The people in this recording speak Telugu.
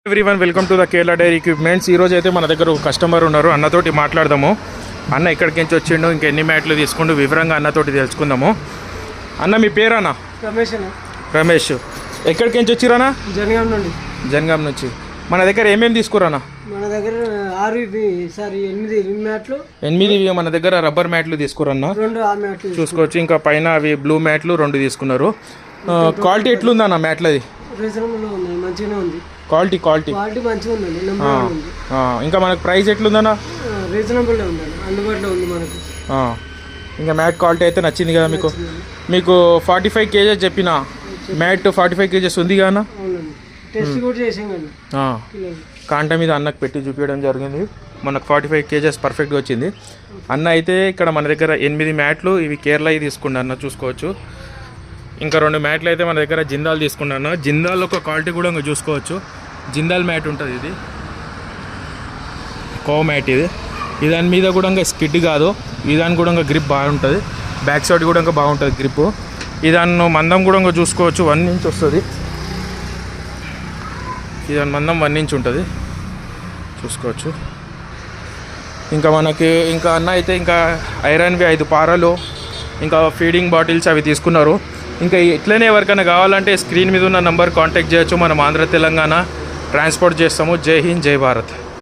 Everyone welcome to the Kerala dairy equipments. ఈరోజు అయితే మన దగ్గర ఒక కస్టమర్ ఉన్నారు, అన్నతోటి మాట్లాడదాము. అన్న ఎక్కడికి నుంచి వచ్చిండు, ఇంకా ఎన్ని మ్యాట్లు తీసుకుంటూ వివరంగా అన్నతోటి తెలుసుకుందాము. అన్న మీ పేరన్నా? రమేష్. ఎక్కడికి నుంచి వచ్చిరన్నా? జనగాం నుంచి. మన దగ్గర ఏమేమి తీసుకురానా? మన దగ్గర 8 మ్యాట్లు. 8 మన దగ్గర రబ్బర్ మ్యాట్లు తీసుకురన్నా, చూసుకోవచ్చు. ఇంకా పైన అవి బ్లూ మ్యాట్లు 2 తీసుకున్నారు. క్వాలిటీ ఎట్లుందన్న మ్యాట్లది? మంచిగానే ఉంది. క్వాలిటీ మంచిగా ఉందండి. ఇంకా మనకు ప్రైస్ ఎట్లుందన్న? రీజనబుల్ ఉందండి, అందుబాటులో ఉంది మనకు. ఇంకా మ్యాట్ క్వాలిటీ అయితే నచ్చింది కదా మీకు? మీకు 45 kgs చెప్పిన మ్యాట్ 45 kgs ఉంది కదా? టెస్ట్ కూడా చేసాం కదా, కాంట మీద అన్నకు పెట్టి చూపించడం జరిగింది. మనకు 45 kgs పర్ఫెక్ట్గా వచ్చింది. అన్న అయితే ఇక్కడ మన దగ్గర 8 మ్యాట్లు, ఇవి కేరళ తీసుకున్నా అన్న, చూసుకోవచ్చు. ఇంకా 2 మ్యాట్లు అయితే మన దగ్గర జిందాల్ తీసుకున్నాను. జిందాల్ ఒక క్వాలిటీ కూడా ఇంకా చూసుకోవచ్చు. జిందాల్ మ్యాట్ ఉంటుంది, ఇది కో మ్యాట్. ఇది దాని మీద కూడా ఇంకా స్కిడ్ కాదు, దాని కూడా ఇంకా గ్రిప్ బాగుంటుంది. బ్యాక్ సైడ్ కూడా ఇంకా బాగుంటుంది గ్రిప్. దాన్ని మందం కూడా ఇంకా చూసుకోవచ్చు, 1 ఇంచ్ వస్తుంది. దాని మందం 1 ఇంచ్ ఉంటుంది, చూసుకోవచ్చు. ఇంకా మనకి ఇంకా అన్న అయితే ఇంకా ఐరన్వి 5 పారలు, ఇంకా ఫీడింగ్ బాటిల్స్ అవి తీసుకున్నారు. ఇంకా ఇట్లనే ఎవరికైనా కావాలంటే స్క్రీన్ మీద ఉన్న నంబర్ కాంటాక్ట్ చేయొచ్చు. మనం ఆంధ్ర తెలంగాణ ట్రాన్స్పోర్ట్ చేస్తాము. జై హింద్, జై భారత్.